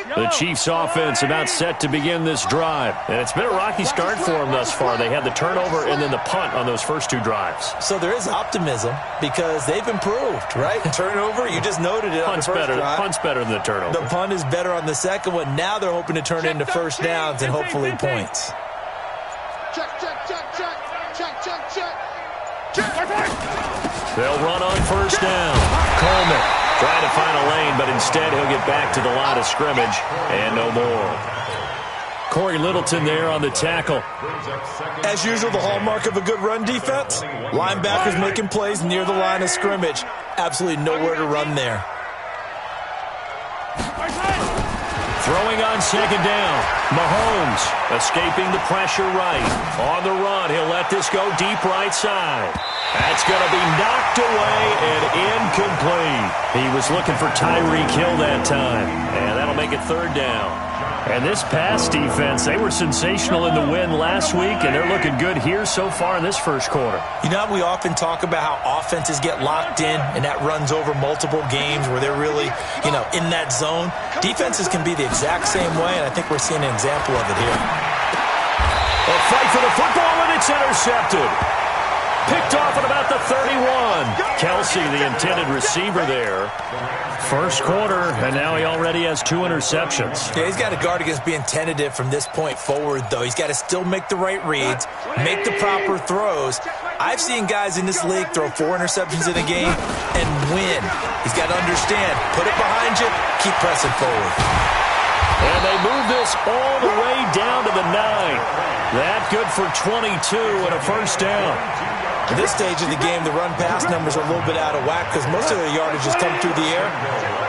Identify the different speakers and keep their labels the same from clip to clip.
Speaker 1: The Chiefs offense about set to begin this drive. And it's been a rocky start for them thus far. They had the turnover and then the punt on those first two drives.
Speaker 2: So there is optimism because they've improved, right? Turnover, you just noted it on the first drive.
Speaker 1: Punt's better than the turnover.
Speaker 2: The punt is better on the second one. Now they're hoping to turn it into first downs and hopefully points.
Speaker 1: They'll run on first down. Coleman trying to find a lane, but instead he'll get back to the line of scrimmage and no more. Corey Littleton there on the tackle.
Speaker 2: As usual, the hallmark of a good run defense, linebackers making plays near the line of scrimmage. Absolutely nowhere to run there.
Speaker 1: Throwing on second down. Mahomes escaping the pressure right. On the run, he'll let this go deep right side. That's going to be knocked away and incomplete. He was looking for Tyreek Hill that time, and that'll make it third down. And this pass defense, they were sensational in the win last week, and they're looking good here so far in this first quarter.
Speaker 2: You know, we often talk about how offenses get locked in, and that runs over multiple games where they're really, in that zone. Defenses can be the exact same way, and I think we're seeing an example of it here.
Speaker 1: A fight for the football, and it's intercepted. Picked off at about the 31. Kelsey, the intended receiver there. First quarter, and now he already has 2 interceptions.
Speaker 2: Yeah, he's got to guard against being tentative from this point forward, though. He's got to still make the right reads, make the proper throws. I've seen guys in this league throw 4 interceptions in a game and win. He's got to understand, put it behind you, keep pressing forward.
Speaker 1: And they move this all the way down to the 9. That good for 22 and a first down.
Speaker 2: At this stage of the game, the run-pass numbers are a little bit out of whack because most of their yardage has come through the air.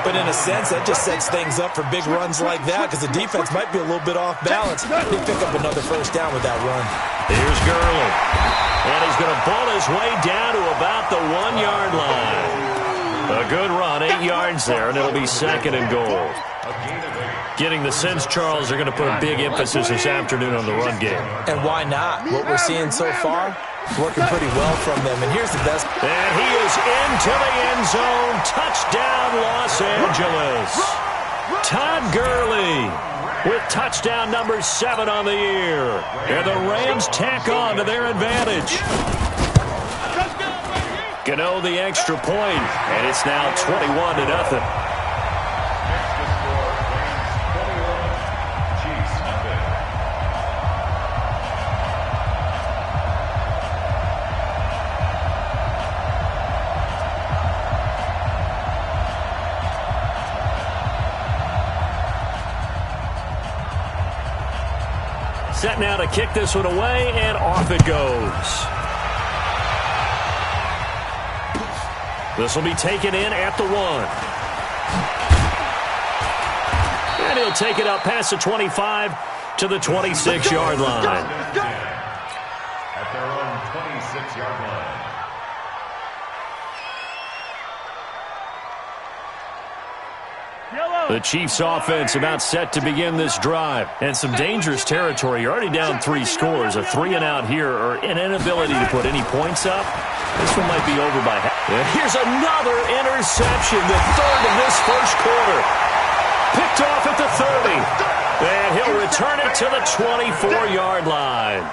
Speaker 2: But in a sense, that just sets things up for big runs like that because the defense might be a little bit off balance. They pick up another first down with that run.
Speaker 1: Here's Gurley. And he's going to ball his way down to about the 1-yard line. A good run, 8 yards there, and it'll be second and goal. Getting the sense, Charles, they're going to put a big emphasis this afternoon on the run game.
Speaker 2: And why not? What we're seeing so far, working pretty well from them. And here's the best.
Speaker 1: And he is into the end zone. Touchdown, Los Angeles. Todd Gurley with touchdown number 7 on the year. And the Rams tack on to their advantage. Gano the extra point, and it's now 21-0. Set now to kick this one away, and off it goes. This will be taken in at the 1. And he'll take it up past the 25 to the 26-yard line.
Speaker 3: At their own 26-yard line.
Speaker 1: The Chiefs offense about set to begin this drive. And some dangerous territory. You're already down 3 scores. A 3-and-out here or an inability to put any points up. This one might be over by half. And here's another interception, the 3rd of this first quarter. Picked off at the 30. And he'll return it to the 24-yard line.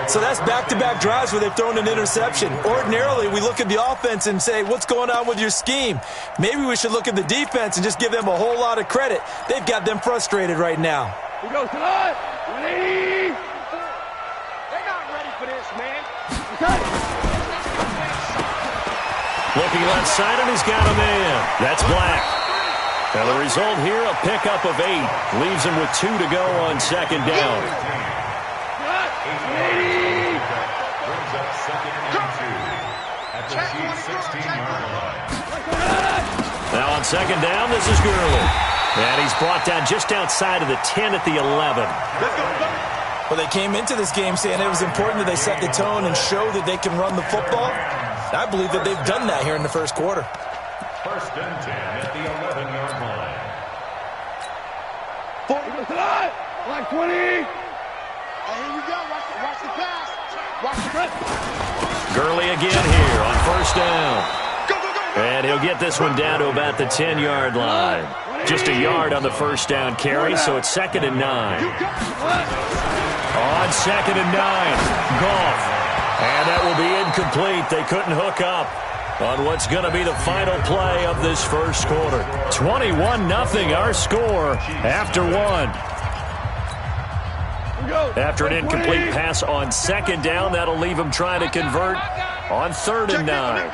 Speaker 2: So that's back-to-back drives where they've thrown an interception. Ordinarily, we look at the offense and say, what's going on with your scheme? Maybe we should look at the defense and just give them a whole lot of credit. They've got them frustrated right now.
Speaker 4: We go, son. Ready? They're not ready for this, man. Okay.
Speaker 1: Looking left side, and he's got a man. That's Black. Now the result here, a pickup of 8. Leaves him with 2 to go on second down. Now on second down, this is Gurley. And he's brought down just outside of the 10 at the 11.
Speaker 2: Well, they came into this game saying it was important that they set the tone and show that they can run the football. I believe that they've done that here in the first quarter.
Speaker 3: First and 10 at the 11-yard line.
Speaker 4: 20.
Speaker 5: Hey, here we go. Watch the pass. Watch the pass.
Speaker 1: Gurley again here on first down.
Speaker 5: Go, go, go.
Speaker 1: And And he'll get this one down to about the 10-yard line. Just a yard on the first down carry, so it's 2nd and 9. On 2nd and 9, Goff. And that will be incomplete. They couldn't hook up on what's going to be the final play of this first quarter. 21-0 our score after one. After an incomplete pass on 2nd down, that'll leave him trying to convert on 3rd and 9.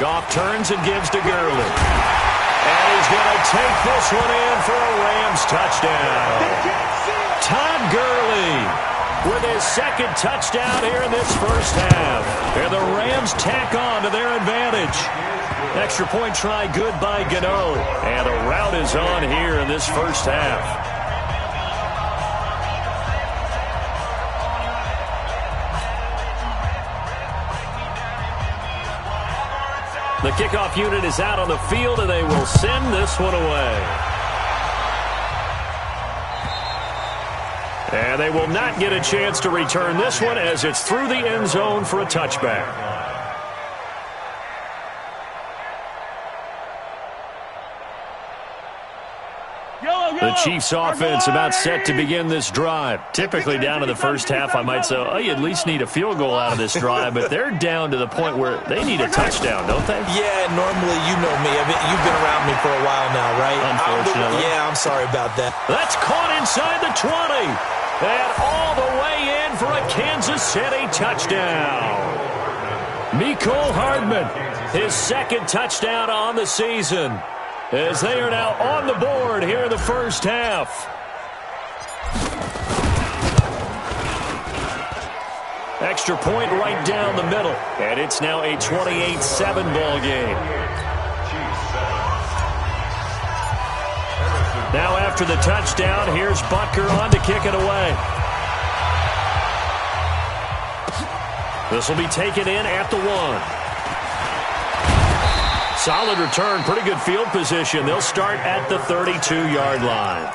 Speaker 1: Goff turns and gives to Gurley. And he's going to take this one in for a Rams touchdown. Todd Gurley with his 2nd touchdown here in this first half. And the Rams tack on to their advantage. Extra point try good by Gano. And a rout is on here in this first half. The kickoff unit is out on the field, and they will send this one away. And they will not get a chance to return this one as it's through the end zone for a touchback. The Chiefs offense about set to begin this drive. Typically down to the first half, I might say, oh, you at least need a field goal out of this drive, but they're down to the point where they need a touchdown, don't they?
Speaker 2: Yeah, normally, you know me. I mean, you've been around me for a while now, right?
Speaker 1: Unfortunately.
Speaker 2: I'm sorry about that.
Speaker 1: That's caught inside the 20. And all the way in for a Kansas City touchdown. Mecole Hardman, his 2nd touchdown on the season, as they are now on the board here in the first half. Extra point right down the middle. And it's now a 28-7 ball game. Now after the touchdown, here's Butker on to kick it away. This will be taken in at the 1. Solid return, pretty good field position. They'll start at the 32-yard line.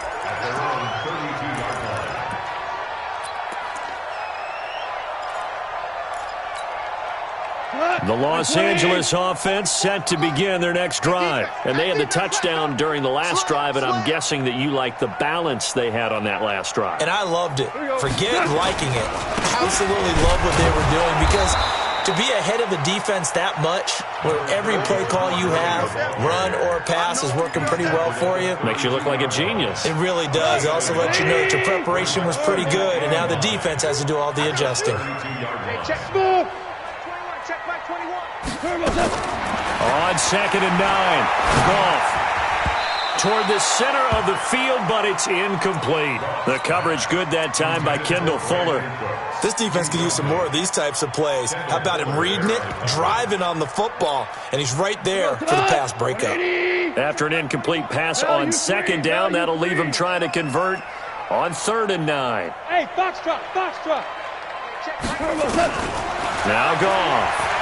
Speaker 1: The Los Angeles offense set to begin their next drive. And they had the touchdown during the last drive, and I'm guessing that you like the balance they had on that last drive.
Speaker 2: And I loved it. Forget liking it. Absolutely love what they were doing, because to be ahead of a defense that much, where every play call you have, run or pass, is working pretty well for you.
Speaker 1: Makes you look like a genius.
Speaker 2: It really does. It also lets you know that your preparation was pretty good, and now the defense has to do all the adjusting.
Speaker 4: Hey, check move. 21, check back 21.
Speaker 1: On 2nd and 9, Goff toward the center of the field, but it's incomplete. The coverage good that time by Kendall Fuller.
Speaker 2: This defense could use some more of these types of plays. How about him reading it, driving on the football, and he's right there for the pass breakup.
Speaker 1: After an incomplete pass on 2nd down, that'll leave him trying to convert on 3rd and 9.
Speaker 4: Hey, box truck, box truck.
Speaker 1: Now Goff.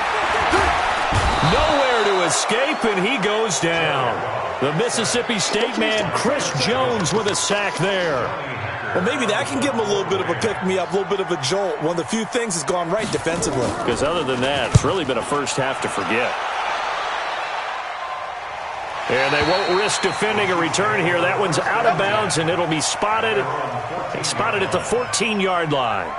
Speaker 1: Nowhere to escape, and he goes down. The Mississippi State man, Chris Jones, with a sack there.
Speaker 2: Well, maybe that can give him a little bit of a pick-me-up, a little bit of a jolt. One of the few things has gone right defensively.
Speaker 1: Because other than that, it's really been a first half to forget. And they won't risk defending a return here. That one's out of bounds, and it'll be spotted. They spotted at the 14-yard line.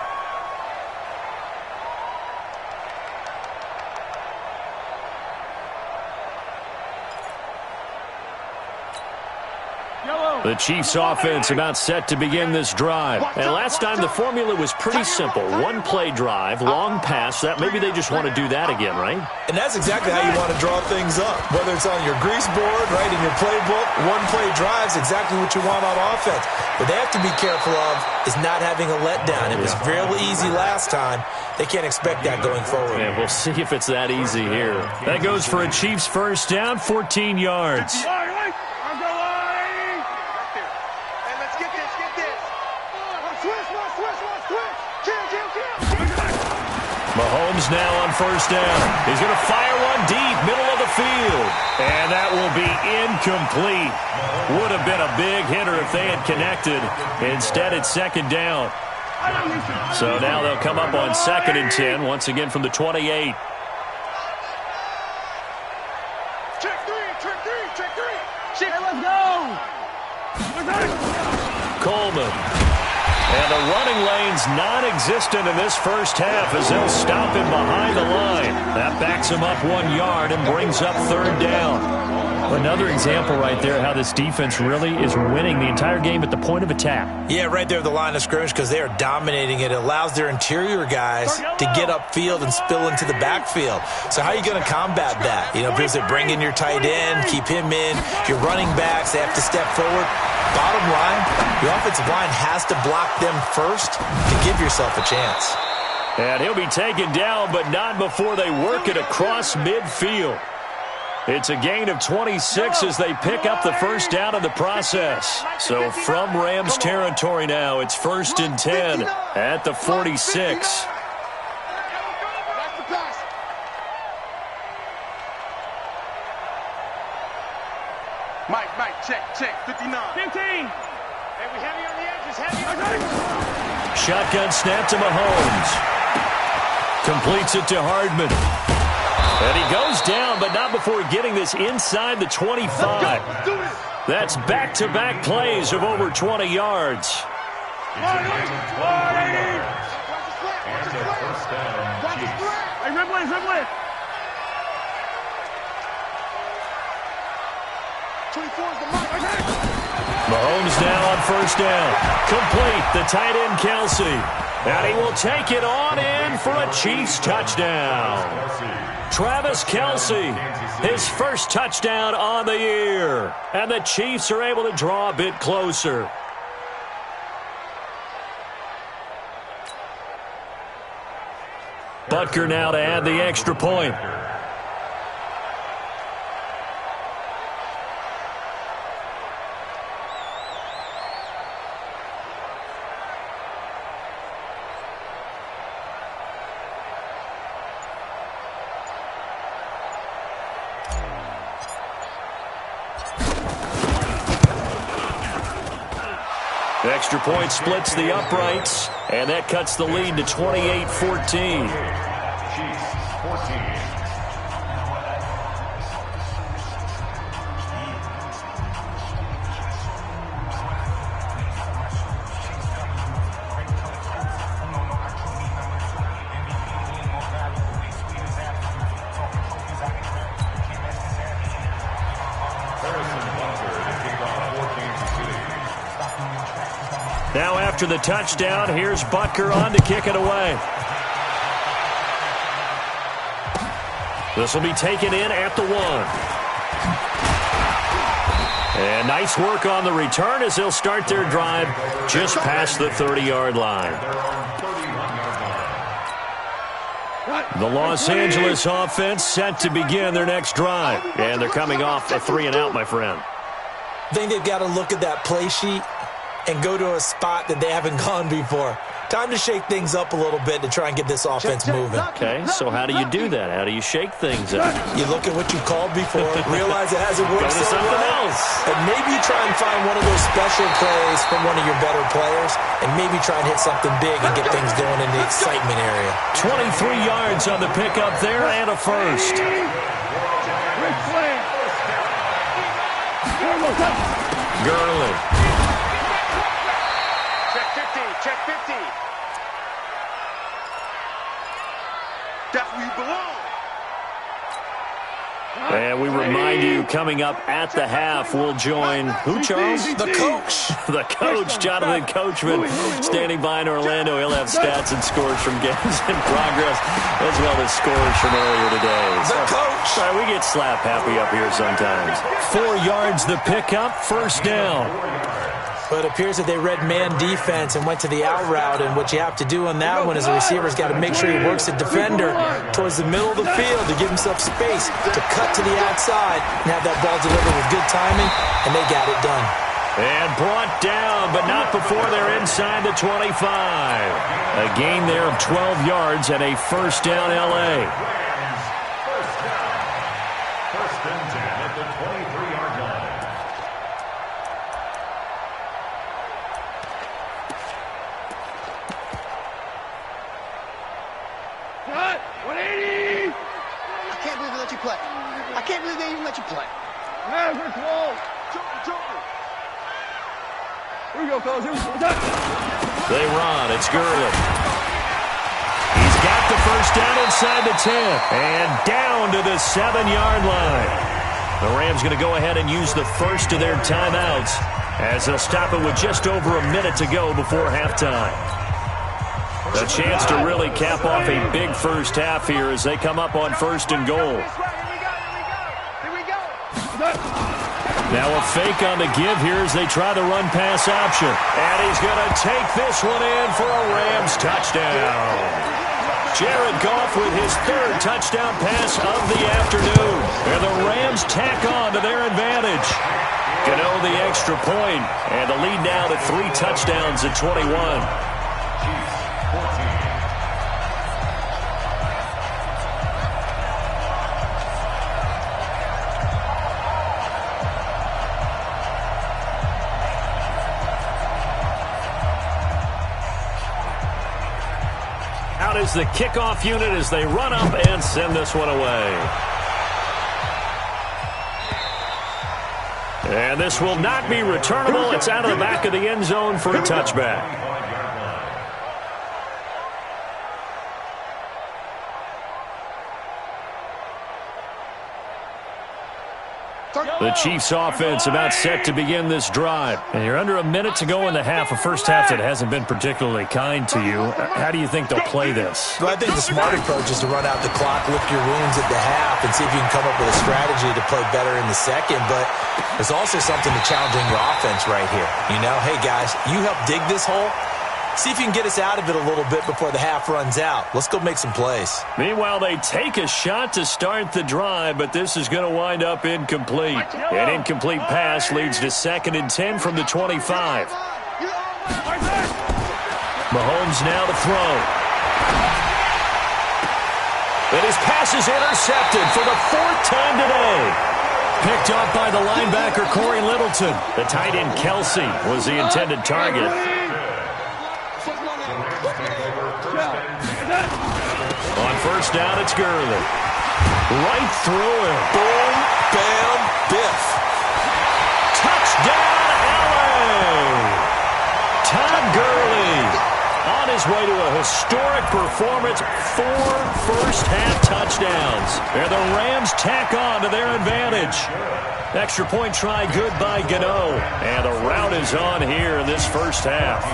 Speaker 1: The Chiefs offense about set to begin this drive. And last time the formula was pretty simple. One play drive, long pass. That maybe they just want to do that again, right?
Speaker 2: And that's exactly how you want to draw things up. Whether it's on your grease board, right, in your playbook, one play drive is exactly what you want on offense. What they have to be careful of is not having a letdown. It was fairly easy last time. They can't expect that going forward.
Speaker 1: Yeah, we'll see if it's that easy here. That goes for a Chiefs first down, 14 yards. Mahomes now on first down. He's going to fire one deep, middle of the field. And that will be incomplete. Would have been a big hitter if they had connected. Instead, it's 2nd down. So now they'll come up on 2nd and 10, once again from the 28.
Speaker 5: Check three, check three, check three.
Speaker 4: Check, let's go.
Speaker 1: Coleman. And the running lane's non-existent in this first half as they'll stop him behind the line. That backs him up 1 yard and brings up third down. Another example right there how this defense really is winning the entire game at the point of attack.
Speaker 2: Yeah, right there at the line of scrimmage because they are dominating it. It allows their interior guys to get upfield and spill into the backfield. So how are you going to combat that? You know, because they bring in your tight end, keep him in. Your running backs, they have to step forward. Bottom line, your offensive line has to block them first to give yourself a chance.
Speaker 1: And he'll be taken down, but not before they work it across midfield. It's a gain of 26 as they pick up the first down in the process. So from Rams territory now, it's 1st and 10 at the 46.
Speaker 5: That's the pass. Mike, check, 59.
Speaker 4: 15. Hey, we heavy on the edges, heavy on the edges.
Speaker 1: Shotgun snap to Mahomes. Completes it to Hardman. And he goes down, but not before getting this inside the 25. That's back-to-back plays of over 20 yards.
Speaker 3: And a first down, Chiefs.
Speaker 4: Hey, Ripley.
Speaker 5: 24 is the mark.
Speaker 1: Mahomes now on first down. Complete, the tight end Kelsey. And he will take it on in for a Chiefs touchdown. Travis Kelsey, his first touchdown on the year. And the Chiefs are able to draw a bit closer. Butker now to add the extra point. The extra point splits the uprights, and that cuts the lead to 28-14.
Speaker 3: Chiefs 14.
Speaker 1: Now after the touchdown, here's Butker on to kick it away. This will be taken in at the 1. And nice work on the return as they'll start their drive just past the 30-yard line. The Los Angeles offense set to begin their next drive. And they're coming off a 3-and-out, my friend.
Speaker 2: I think they've got to look at that play sheet and go to a spot that they haven't gone before. Time to shake things up a little bit to try and get this offense moving.
Speaker 1: Okay, so how do you do that? How do you shake things up?
Speaker 2: You look at what you called before, realize it hasn't worked
Speaker 1: Go to
Speaker 2: so
Speaker 1: something
Speaker 2: well,
Speaker 1: else.
Speaker 2: and maybe you try and find one of those special plays from one of your better players, and maybe try and hit something big and get things going in the excitement area.
Speaker 1: 23 yards on the pickup there and a first. Gurley.
Speaker 5: Check 50. That's where you belong.
Speaker 1: And we remind you, coming up at the half, we'll join who, Charles?
Speaker 2: The coach.
Speaker 1: The coach, Jonathan Coachman, standing by in Orlando. He'll have stats and scores from games in progress, as well as scores from earlier today.
Speaker 2: The coach.
Speaker 1: Sorry, we get slap happy up here sometimes. 4 yards the pickup, first down.
Speaker 2: But it appears that they read man defense and went to the out route, and what you have to do on that one is the receiver's got to make sure he works the defender towards the middle of the field to give himself space to cut to the outside and have that ball delivered with good timing, and they got it done.
Speaker 1: And brought down, but not before they're inside the 25. A gain there of 12 yards and a first down L.A.
Speaker 3: First and 10 at the 23-yard line.
Speaker 5: I can't believe they let you play. I
Speaker 4: can't believe they even let you play. Man, we're close. Joker. Here we go, fellas. Here we go.
Speaker 1: They run. It's Gurley. He's got the first down inside the 10. And down to the 7-yard line. The Rams going to go ahead and use the first of their timeouts as they'll stop it with just over a minute to go before halftime. A chance to really cap off a big first half here as they come up on 1st and goal. Now a fake on the give here as they try the run-pass option. And he's going to take this one in for a Rams touchdown. Jared Goff with his 3rd touchdown pass of the afternoon. And the Rams tack on to their advantage. Gano the extra point, and the lead now to 3 touchdowns at 21. Out is the kickoff unit as they run up and send this one away. And this will not be returnable. It's out of the back of the end zone for a touchback. The Chiefs offense about set to begin this drive. And you're under a minute to go in the half, a first half that hasn't been particularly kind to you. How do you think they'll play this?
Speaker 2: Well, I think the smart approach is to run out the clock, lick your wounds at the half, and see if you can come up with a strategy to play better in the second. But there's also something to challenging your offense right here. You know, hey, guys, you help dig this hole. See if you can get us out of it a little bit before the half runs out. Let's go make some plays.
Speaker 1: Meanwhile, they take a shot to start the drive, but this is going to wind up incomplete. An incomplete pass leads to 2nd and 10 from the 25. Mahomes now to throw. And his pass is intercepted for the 4th time today. Picked up by the linebacker, Corey Littleton. The tight end, Kelsey, was the intended target. On 1st down, it's Gurley. Right through him.
Speaker 2: Boom, bam, biff.
Speaker 1: Touchdown, LA! Todd Gurley on his way to a historic performance. 4 first-half touchdowns. And the Rams tack on to their advantage. Extra point try good by Gano. And the rout is on here in this first half.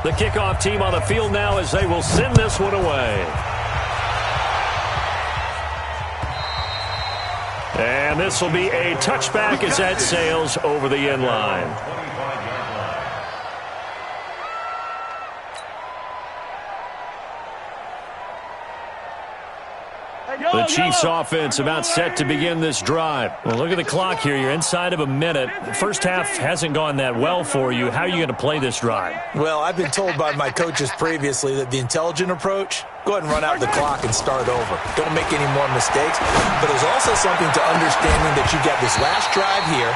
Speaker 1: The kickoff team on the field now as they will send this one away. And this will be a touchback as that sails over the end line. The Chiefs offense about set to begin this drive. Well, look at the clock here. You're inside of a minute. The first half hasn't gone that well for you. How are you going to play this drive?
Speaker 2: Well, I've been told by my coaches previously that the intelligent approach, go ahead and run out the clock and start over. Don't make any more mistakes. But there's also something to understanding that you get this last drive here.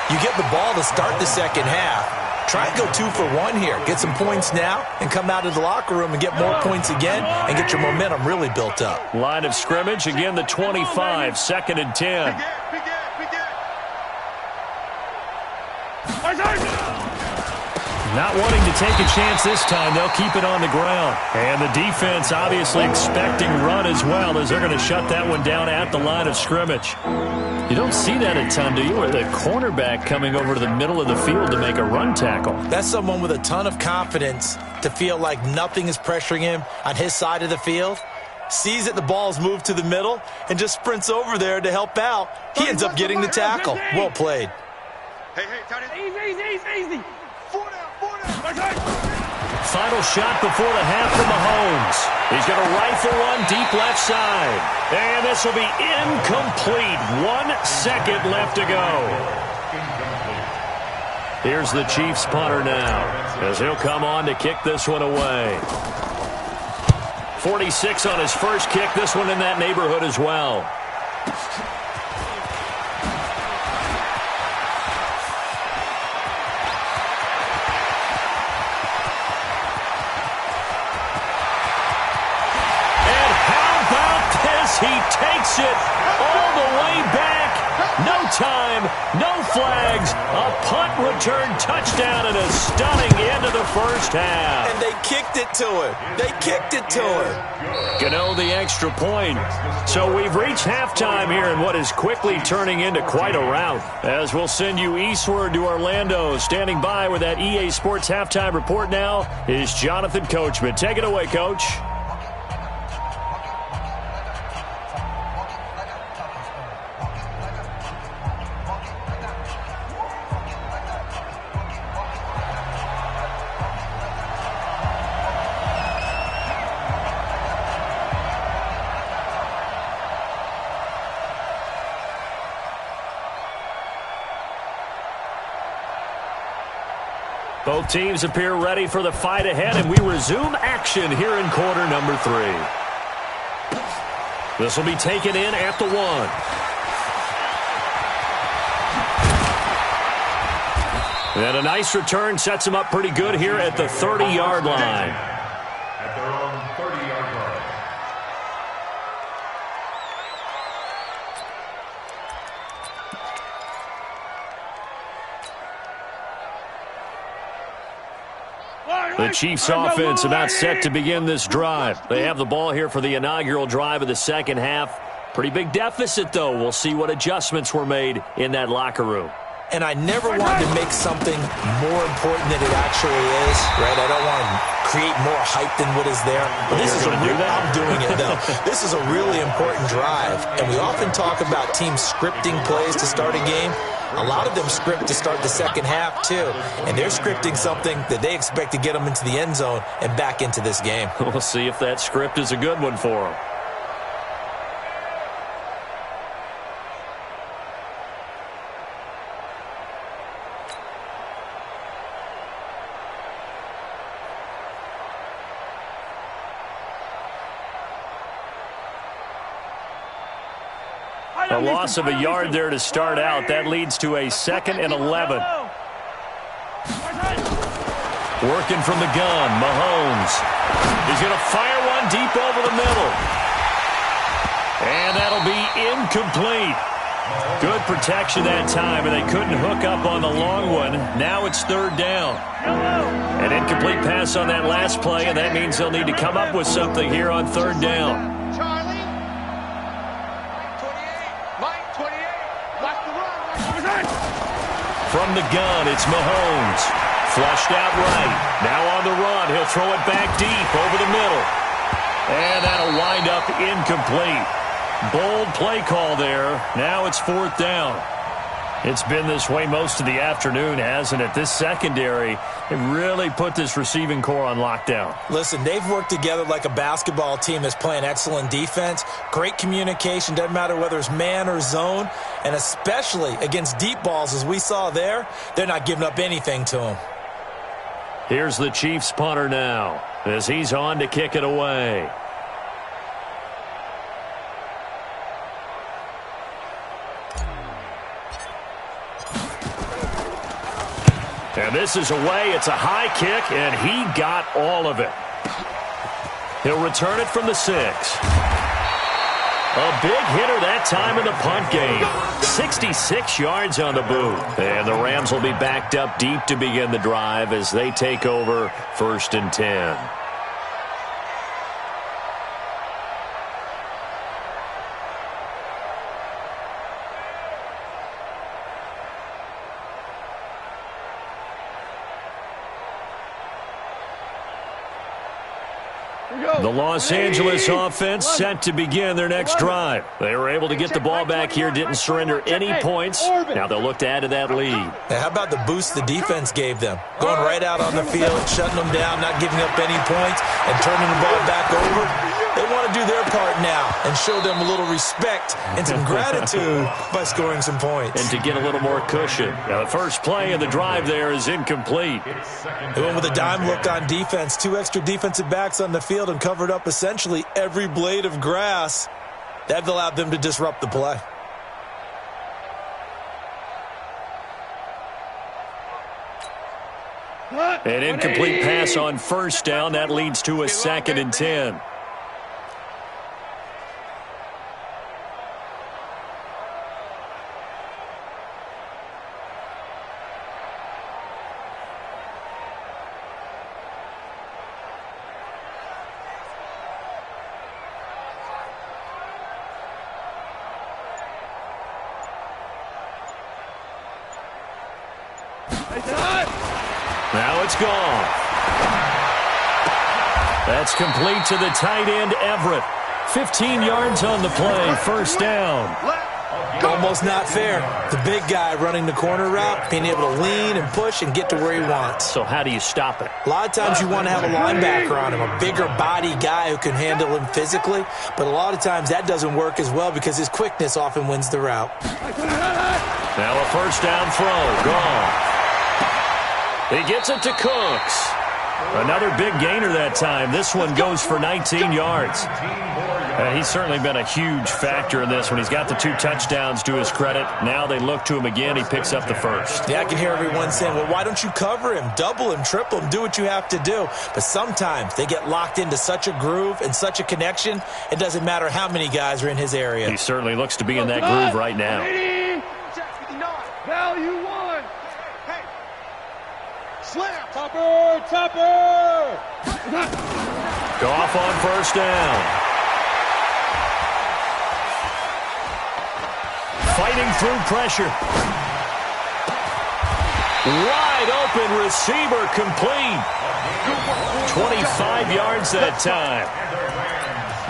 Speaker 2: You get the ball to start the second half. Try and go 2 for 1 here. Get some points now and come out of the locker room and get more points again and get your momentum really built up.
Speaker 1: Line of scrimmage, again the 25, 2nd and 10. Not wanting to take a chance this time, they'll keep it on the ground. And the defense obviously expecting run as well as they're going to shut that one down at the line of scrimmage. You don't see that a ton, do you? Or the cornerback coming over to the middle of the field to make a run tackle.
Speaker 2: That's someone with a ton of confidence to feel like nothing is pressuring him on his side of the field. Sees that the ball's moved to the middle and just sprints over there to help out. He ends up getting the tackle. Well played.
Speaker 5: Hey, tight end.
Speaker 4: Easy.
Speaker 5: 4 down.
Speaker 1: Final shot before the half for Mahomes. He's going to rifle one deep left side. And this will be incomplete. 1 second left to go. Here's the Chiefs punter now as he'll come on to kick this one away. 46 on his first kick. This one in that neighborhood as well. He takes it all the way back. No time, no flags. A punt return touchdown and a stunning end of the first half.
Speaker 2: And they kicked it to him. They kicked it to him.
Speaker 1: Gano the extra point. So we've reached halftime here in what is quickly turning into quite a rout. As we'll send you eastward to Orlando. Standing by with that EA Sports halftime report now is Jonathan Coachman. Take it away, Coach. Both teams appear ready for the fight ahead, and we resume action here in quarter number 3. This will be taken in at the 1. And a nice return sets him up pretty good here at the 30-yard line.
Speaker 3: At their own 30-yard line.
Speaker 1: The Chiefs offense about set to begin this drive. They have the ball here for the inaugural drive of the second half. Pretty big deficit, though. We'll see what adjustments were made in that locker room.
Speaker 2: And I never wanted to make something more important than it actually is, right? I don't want to create more hype than what is there. But this is I'm doing it, though. This is a really important drive. And we often talk about teams scripting plays to start a game. A lot of them script to start the second half, too. And they're scripting something that they expect to get them into the end zone and back into this game.
Speaker 1: We'll see if that script is a good one for them. A loss of a yard there to start out. That leads to a 2nd and 11. Working from the gun, Mahomes. He's going to fire one deep over the middle. And that'll be incomplete. Good protection that time, and they couldn't hook up on the long one. Now it's 3rd down. An incomplete pass on that last play, and that means they'll need to come up with something here on 3rd down. From the gun, it's Mahomes. Flushed out right. Now on the run, he'll throw it back deep over the middle. And that'll wind up incomplete. Bold play call there. Now it's 4th down. It's been this way most of the afternoon, hasn't it? This secondary, they really put this receiving core on lockdown.
Speaker 2: Listen, they've worked together like a basketball team that's playing excellent defense. Great communication, doesn't matter whether it's man or zone. And especially against deep balls, as we saw there, they're not giving up anything to them.
Speaker 1: Here's the Chiefs punter now as he's on to kick it away. And this is away. It's a high kick, and he got all of it. He'll return it from the 6. A big hitter that time in the punt game. 66 yards on the boot. And the Rams will be backed up deep to begin the drive as they take over 1st and 10. The Los Angeles offense set to begin their next drive. They were able to get the ball back here, didn't surrender any points. Now they'll look to add to that lead.
Speaker 2: Now, how about the boost the defense gave them? Going right out on the field, shutting them down, not giving up any points, and turning the ball back over. They want to do their part now and show them a little respect and some gratitude by scoring some points.
Speaker 1: And to get a little more cushion. Now, the first play of the drive there is incomplete.
Speaker 2: They went with a dime look on defense. 2 extra defensive backs on the field and covered up essentially every blade of grass. That allowed them to disrupt the play.
Speaker 1: An incomplete pass on 1st down. That leads to a 2nd and 10. Now it's gone. That's complete to the tight end, Everett. 15 yards on the play, first down.
Speaker 2: Almost not fair. The big guy running the corner route, being able to lean and push and get to where he wants.
Speaker 1: So how do you stop it?
Speaker 2: A lot of times you want to have a linebacker on him, a bigger body guy who can handle him physically, but a lot of times that doesn't work as well because his quickness often wins the route.
Speaker 1: Now a first down throw, gone. He gets it to Cooks. Another big gainer that time. This one goes for 19 yards. He's certainly been a huge factor in this one. He's got the 2 touchdowns to his credit. Now they look to him again. He picks up the first.
Speaker 2: Yeah, I can hear everyone saying, well, why don't you cover him? Double him, triple him, do what you have to do. But sometimes they get locked into such a groove and such a connection, it doesn't matter how many guys are in his area.
Speaker 1: He certainly looks to be in that groove right now.
Speaker 4: Value 1.
Speaker 5: Hey. Slam. Topper.
Speaker 1: Goff on first down. Fighting through pressure. Wide open receiver complete. 25 yards that time.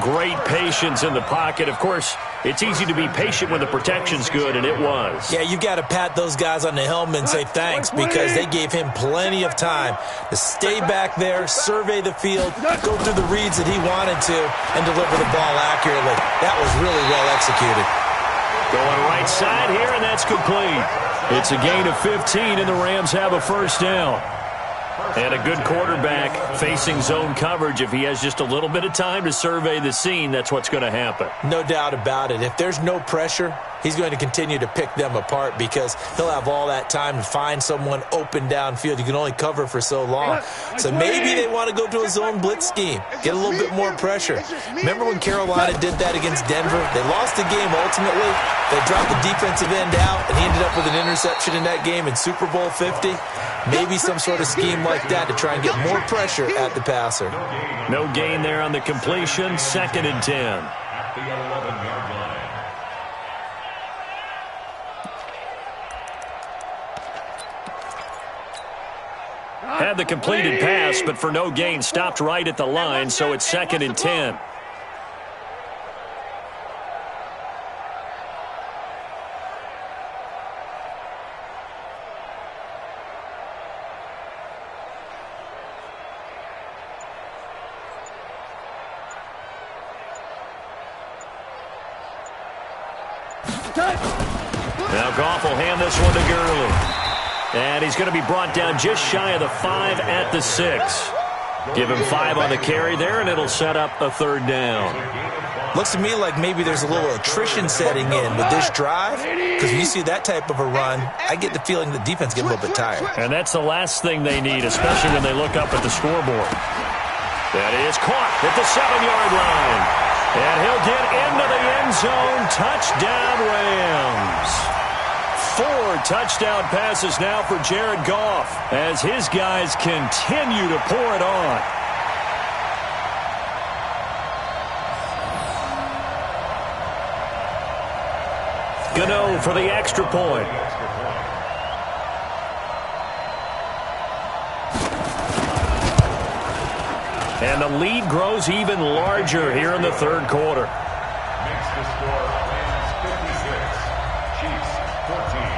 Speaker 1: Great patience in the pocket. Of course, it's easy to be patient when the protection's good, and it was.
Speaker 2: Yeah, you got to pat those guys on the helmet and say thanks because they gave him plenty of time to stay back there, survey the field, go through the reads that he wanted to, and deliver the ball accurately. That was really well executed.
Speaker 1: Going right side here, and that's complete. It's a gain of 15, and the Rams have a first down. And a good quarterback facing zone coverage. If he has just a little bit of time to survey the scene, that's what's going to happen.
Speaker 2: No doubt about it. If there's no pressure, he's going to continue to pick them apart because he'll have all that time to find someone open downfield. You can only cover for so long. So maybe they want to go to a zone blitz scheme, get a little bit more pressure. Remember when Carolina did that against Denver? They lost the game ultimately. They dropped the defensive end out, and he ended up with an interception in that game in Super Bowl 50. Maybe some sort of scheme like that to try and get more pressure at the passer.
Speaker 1: No gain there on the completion. 2nd and 10.
Speaker 3: At the 11-yard line.
Speaker 1: Had the completed pass, but for no gain, stopped right at the line, so it's 2nd and 10. Now Goff will hand this one to Gurley. And he's going to be brought down just shy of the 5 at the 6. Give him 5 on the carry there, and it'll set up a 3rd down.
Speaker 2: Looks to me like maybe there's a little attrition setting in with this drive, because when you see that type of a run, I get the feeling the defense gets a little bit tired.
Speaker 1: And that's the last thing they need, especially when they look up at the scoreboard. That is caught at the 7-yard line. And he'll get into the end zone. Touchdown, Rams. 4 touchdown passes now for Jared Goff as his guys continue to pour it on. Gano for the extra point. And the lead grows even larger here in the 3rd quarter.
Speaker 3: Makes the score Rams 56, Chiefs 14.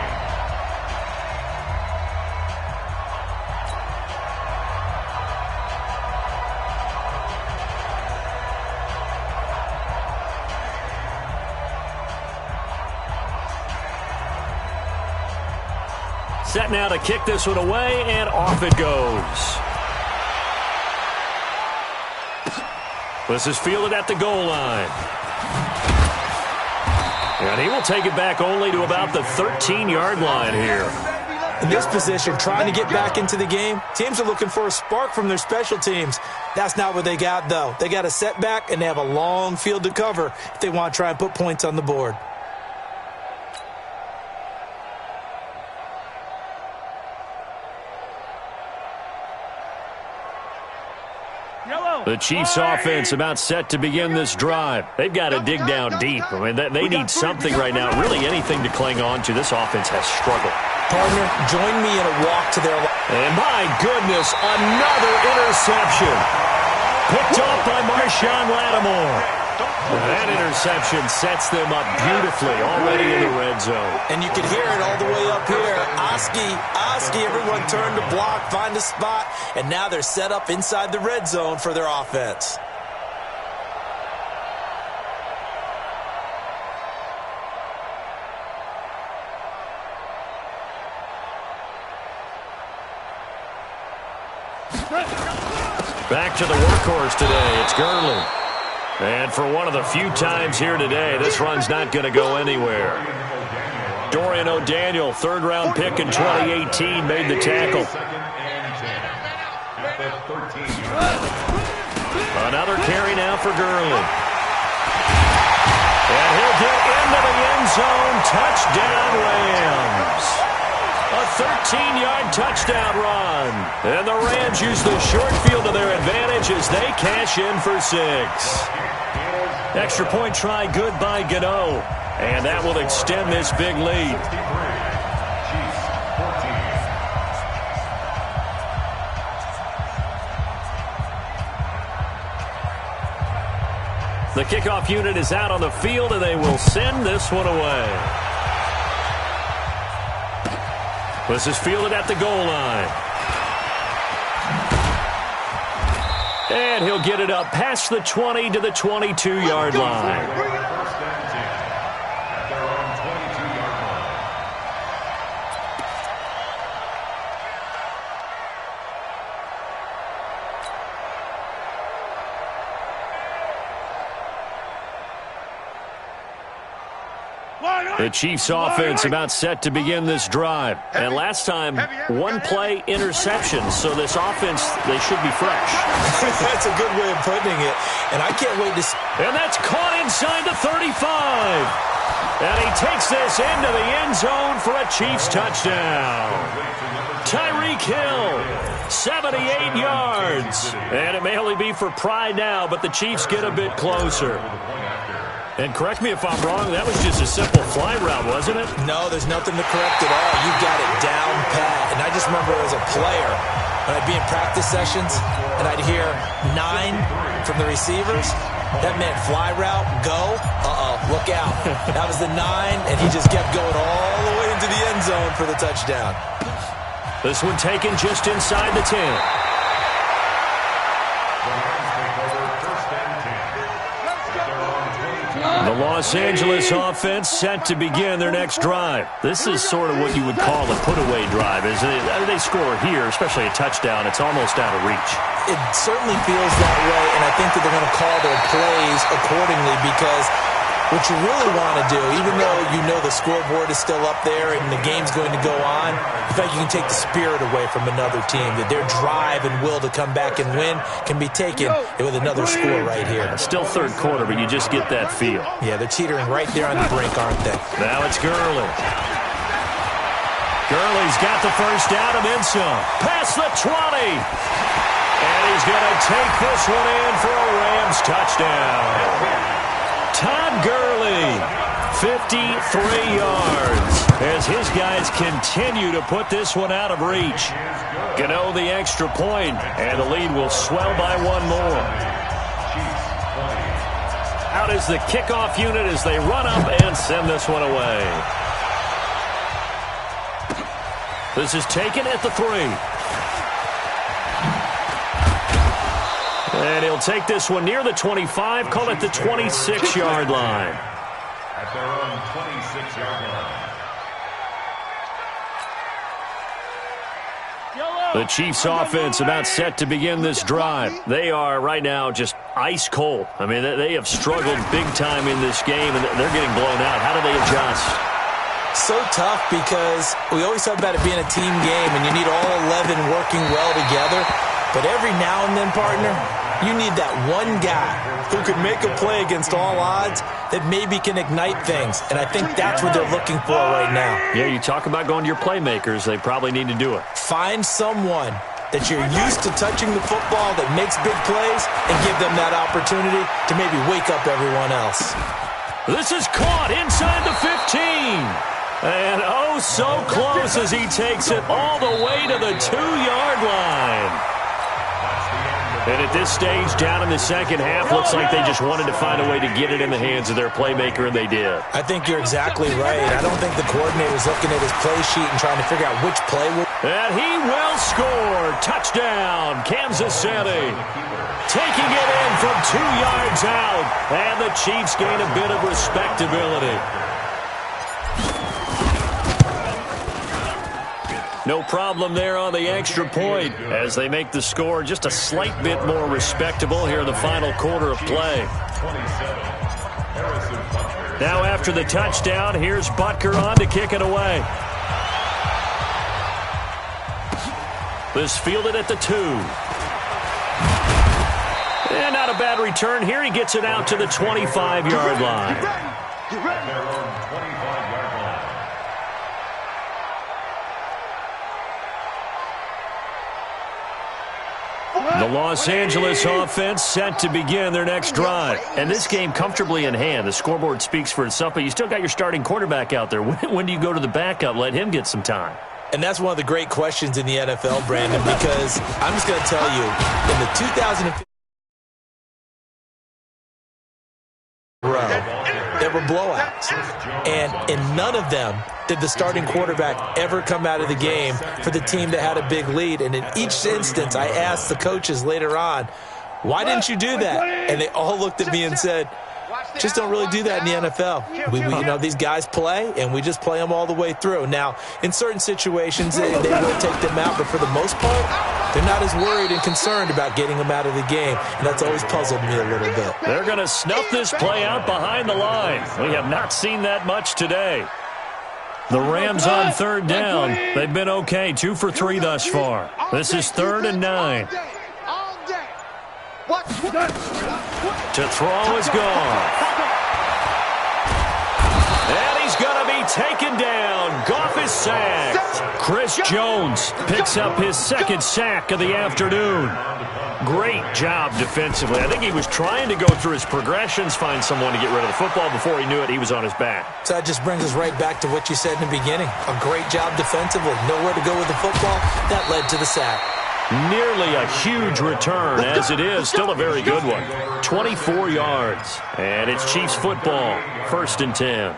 Speaker 1: Set now to kick this one away, and off it goes. This is fielded at the goal line. And he will take it back only to about the 13-yard line here.
Speaker 2: In this position, trying to get back into the game, teams are looking for a spark from their special teams. That's not what they got, though. They got a setback, and they have a long field to cover if they want to try and put points on the board.
Speaker 1: The Chiefs offense about set to begin this drive. They've got to dig down deep. I mean, they need something right now, really anything to cling on to. This offense has struggled.
Speaker 2: Partner, join me in a walk to their line.
Speaker 1: And my goodness, another interception. Picked off by Marshawn Lattimore. That interception sets them up beautifully already in the red zone.
Speaker 2: And you can hear it all the way up here. Oski, everyone turn to block, find a spot, and now they're set up inside the red zone for their offense.
Speaker 1: Back to the workhorse today. It's Gurley. And for one of the few times here today, this run's not going to go anywhere. Dorian O'Daniel, third-round pick in 2018, made the tackle. Another carry now for Gurley. And he'll get into the end zone. Touchdown, Rams. A 13-yard touchdown run. And the Rams use the short field to their advantage as they cash in for 6. Extra point try good by Gano. And that will extend this big lead. The kickoff unit is out on the field, and they will send this one away. This is fielded at the goal line. And he'll get it up past the 20 to the 22-yard line. The Chiefs offense about set to begin this drive. And last time, one play interception. So this offense, they should be fresh.
Speaker 2: That's a good way of putting it. And I can't wait to see.
Speaker 1: And that's caught inside the 35. And he takes this into the end zone for a Chiefs touchdown. Tyreek Hill, 78 yards. And it may only be for pride now, but the Chiefs get a bit closer. And correct me if I'm wrong, that was just a simple fly route, wasn't it?
Speaker 2: No, there's nothing to correct at all. You got it down pat. And I just remember as a player, when I'd be in practice sessions, and I'd hear 9 from the receivers, that meant fly route, go, look out. That was the 9, and he just kept going all the way into the end zone for the touchdown.
Speaker 1: This one taken just inside the 10. The Los Angeles offense set to begin their next drive. This is sort of what you would call a put-away drive, isn't it? They score here, especially a touchdown. It's almost out of reach.
Speaker 2: It certainly feels that way, and I think that they're going to call their plays accordingly because what you really want to do, even though you know the scoreboard is still up there and the game's going to go on, in fact, you can take the spirit away from another team, that their drive and will to come back and win can be taken with another score right here.
Speaker 1: Still third quarter, but you just get that feel.
Speaker 2: Yeah, they're teetering right there on the brink, aren't they?
Speaker 1: Now it's Gurley. Gurley's got the first down and then some. Past the 20. And he's going to take this one in for a Rams touchdown. Todd Gurley, 53 yards, as his guys continue to put this one out of reach. Gano the extra point, and the lead will swell by one more. Out is the kickoff unit as they run up and send this one away. This is taken at the 3. And he'll take this one near the 25, call it the 26-yard line.
Speaker 3: At their own 26-yard line.
Speaker 1: The Chiefs offense about set to begin this drive. They are right now just ice cold. I mean, they have struggled big time in this game, and they're getting blown out. How do they adjust?
Speaker 2: So tough because we always talk about it being a team game, and you need all 11 working well together. But every now and then, partner, you need that one guy who can make a play against all odds that maybe can ignite things. And I think that's what they're looking for right now.
Speaker 1: Yeah, you talk about going to your playmakers. They probably need to do it.
Speaker 2: Find someone that you're used to touching the football that makes big plays and give them that opportunity to maybe wake up everyone else.
Speaker 1: This is caught inside the 15. And oh, so close as he takes it all the way to the 2-yard line. And at this stage, down in the second half, looks like they just wanted to find a way to get it in the hands of their playmaker, and they did.
Speaker 2: I think you're exactly right. I don't think the coordinator's looking at his play sheet and trying to figure out which play will...
Speaker 1: And he will score. Touchdown, Kansas City. Taking it in from 2 yards out. And the Chiefs gain a bit of respectability. No problem there on the extra point as they make the score just a slight bit more respectable here in the final quarter of play. Now after the touchdown, here's Butker on to kick it away. This fielded at the 2. And not a bad return here. He gets it out to the 25-yard line. The Los Angeles offense set to begin their next drive. And this game comfortably in hand. The scoreboard speaks for itself, but you still got your starting quarterback out there. When do you go to the backup? Let him get some time.
Speaker 2: And that's one of the great questions in the NFL, Brandon, because I'm just going to tell you, in the 2015 there were blowouts. And in none of them did the starting quarterback ever come out of the game for the team that had a big lead. And in each instance, I asked the coaches later on, why didn't you do that? And they all looked at me and said, just don't really do that in the NFL. We you know, these guys play, and we just play them all the way through. Now, in certain situations, they will take them out, but for the most part, they're not as worried and concerned about getting them out of the game, and that's always puzzled me a little bit.
Speaker 1: They're going to snuff this play out behind the line. We have not seen that much today. The Rams on third down. They've been okay, 2 for 3 thus far. This is 3rd and 9. To throw is gone. And he's going to be taken down. Goff is sacked. Chris Jones picks up his 2nd sack of the afternoon. Great job defensively. I think he was trying to go through his progressions, find someone to get rid of the football. Before he knew it, he was on his back.
Speaker 2: So that just brings us right back to what you said in the beginning. A great job defensively. Nowhere to go with the football. That led to the sack.
Speaker 1: Nearly a huge return, as it is. Still a very good one. 24 yards. And it's Chiefs football. 1st and 10.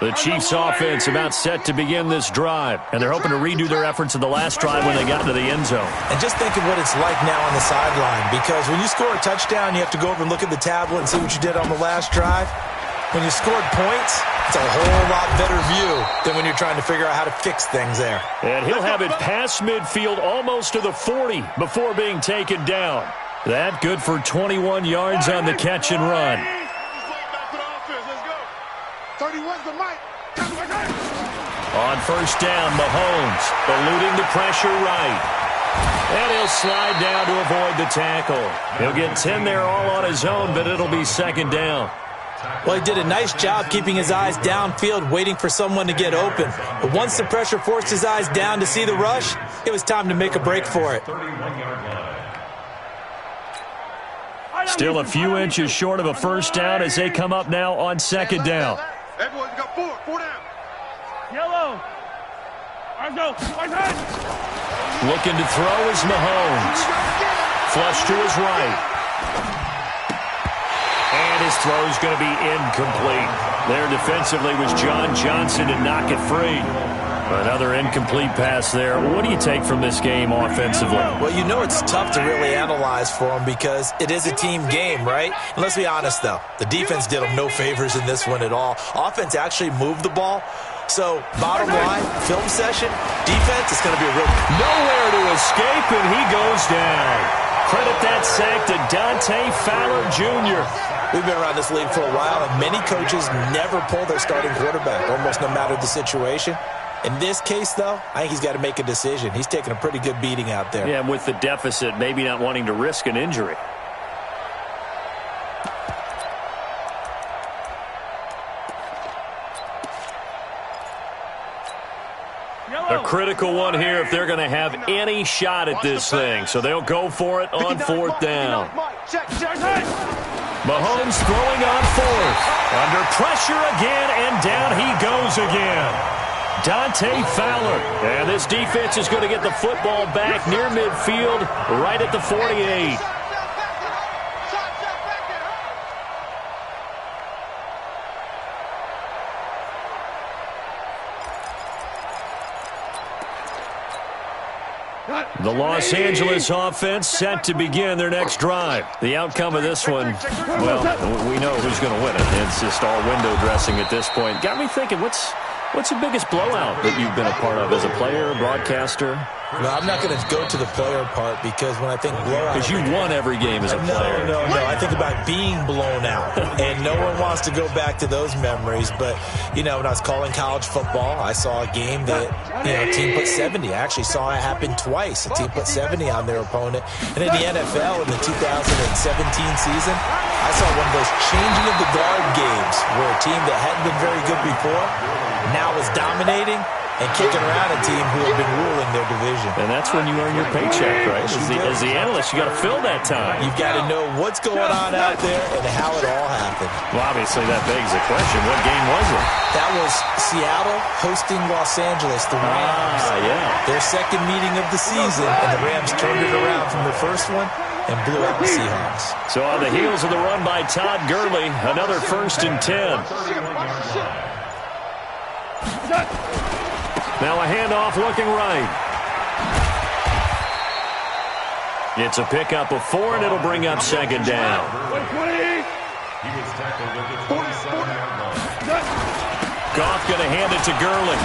Speaker 1: The Chiefs offense about set to begin this drive. And they're hoping to redo their efforts in the last drive when they got into the end zone.
Speaker 2: And just think of what it's like now on the sideline. Because when you score a touchdown, you have to go over and look at the tablet and see what you did on the last drive. When you scored points, it's a whole lot better view than when you're trying to figure out how to fix things there.
Speaker 1: And he'll have it past midfield almost to the 40 before being taken down. That good for 21 yards on the catch and run. On 1st down, Mahomes eluding the pressure right. And he'll slide down to avoid the tackle. He'll get 10 there all on his own, but it'll be 2nd down.
Speaker 2: Well, he did a nice job keeping his eyes downfield, waiting for someone to get open. But once the pressure forced his eyes down to see the rush, it was time to make a break for it.
Speaker 1: Still a few inches short of a 1st down as they come up now on 2nd down.
Speaker 5: Everyone's got 4 down. Yellow.
Speaker 1: Looking to throw is Mahomes. Flush to his right. And his throw is going to be incomplete. There defensively was John Johnson to knock it free. Another incomplete pass there. What do you take from this game offensively?
Speaker 2: Well, you know it's tough to really analyze for them because it is a team game, right? And let's be honest, though. The defense did them no favors in this one at all. Offense actually moved the ball. So, bottom line, film session, defense is going to be a real...
Speaker 1: Nowhere to escape, and he goes down. Credit that sack to Dante Fowler Jr.
Speaker 2: We've been around this league for a while, and many coaches never pull their starting quarterback, almost no matter the situation. In this case, though, I think he's got to make a decision. He's taking a pretty good beating out there.
Speaker 1: Yeah, and with the deficit, maybe not wanting to risk an injury. A critical one here if they're going to have any shot at this thing. So they'll go for it on 4th down. Mahomes throwing on fourth. Under pressure again, and down he goes again. Dante Fowler. And this defense is going to get the football back near midfield, right at the 48. The Los Angeles offense set to begin their next drive. The outcome of this one, well, we know who's going to win it. It's just all window dressing at this point. Got me thinking, what's the biggest blowout that you've been a part of as a player, broadcaster?
Speaker 2: No, I'm not going to go to the player part because when I think blowout...
Speaker 1: Because you won every game as a player.
Speaker 2: No. I think about being blown out. And no one wants to go back to those memories. But, when I was calling college football, I saw a game that, a team put 70. I actually saw it happen twice. A team put 70 on their opponent. And in the NFL, in the 2017 season, I saw one of those changing of the guard games where a team that hadn't been very good before now is dominating and kicking around a team who have been ruling their division.
Speaker 1: And that's when you earn your paycheck, right? As the analyst, you got to fill that time.
Speaker 2: You've got to know what's going on out there and how it all happened.
Speaker 1: Well, obviously, that begs the question, what game was it?
Speaker 2: That was Seattle hosting Los Angeles, the Rams.
Speaker 1: Yeah.
Speaker 2: Their second meeting of the season, and the Rams turned it around from the first one and blew out the Seahawks.
Speaker 1: So on the heels of the run by Todd Gurley, another 1st and 10. Now a handoff looking right. It's a pickup of 4, and it'll bring up 2nd down.
Speaker 3: He was tackled at the 27-yard line.
Speaker 1: Goff going to hand it to Gurley.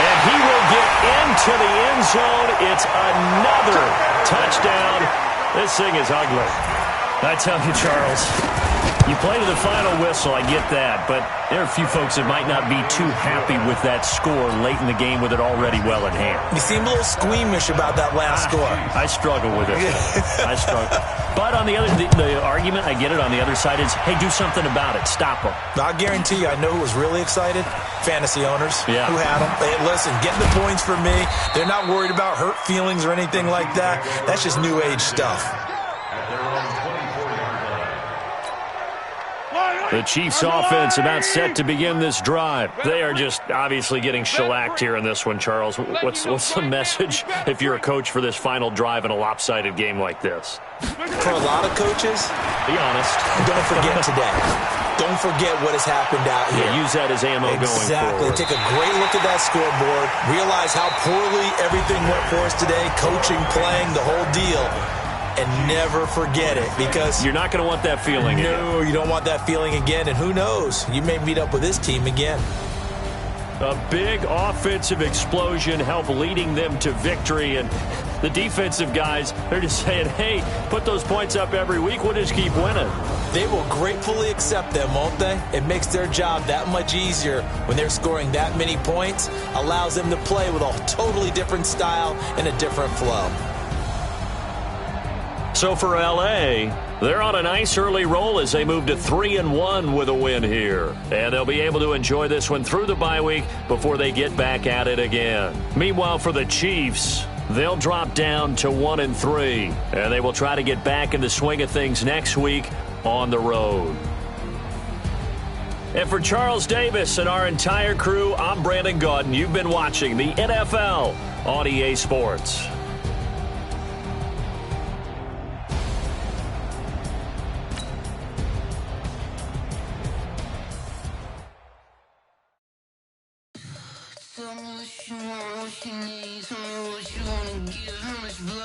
Speaker 1: And he will get into the end zone. It's another touchdown. This thing is ugly. I tell you, Charles, you play to the final whistle, I get that, but there are a few folks that might not be too happy with that score late in the game with it already well in hand.
Speaker 2: You seem a little squeamish about that last score.
Speaker 1: I struggle with it. I struggle. But on the argument, I get it, on the other side is, hey, do something about it. Stop them.
Speaker 2: I guarantee you, I know who was really excited. Fantasy owners
Speaker 1: who
Speaker 2: had them. Hey, listen, getting the points for me. They're not worried about hurt feelings or anything like that. That's just new age stuff.
Speaker 1: The Chiefs offense about set to begin this drive. They are just obviously getting shellacked here in this one, Charles. What's the message if you're a coach for this final drive in a lopsided game like this?
Speaker 2: For a lot of coaches,
Speaker 1: be honest.
Speaker 2: Don't forget today. Don't forget what has happened out here.
Speaker 1: Yeah, use that as ammo going forward.
Speaker 2: Take a great look at that scoreboard. Realize how poorly everything went for us today. Coaching, playing, the whole deal. And never forget it, because
Speaker 1: you're not going to want that feeling again.
Speaker 2: No, you don't want that feeling again. And who knows? You may meet up with this team again.
Speaker 1: A big offensive explosion helped leading them to victory. And the defensive guys, they're just saying, hey, put those points up every week. We'll just keep winning.
Speaker 2: They will gratefully accept them, won't they? It makes their job that much easier when they're scoring that many points. Allows them to play with a totally different style and a different flow.
Speaker 1: So for L.A., they're on a nice early roll as they move to 3-1 with a win here. And they'll be able to enjoy this one through the bye week before they get back at it again. Meanwhile, for the Chiefs, they'll drop down to 1-3. And they will try to get back in the swing of things next week on the road. And for Charles Davis and our entire crew, I'm Brandon Gaudin. You've been watching the NFL on EA Sports.
Speaker 6: Tell me what you want, what you need. Tell me what you wanna give, how much blood.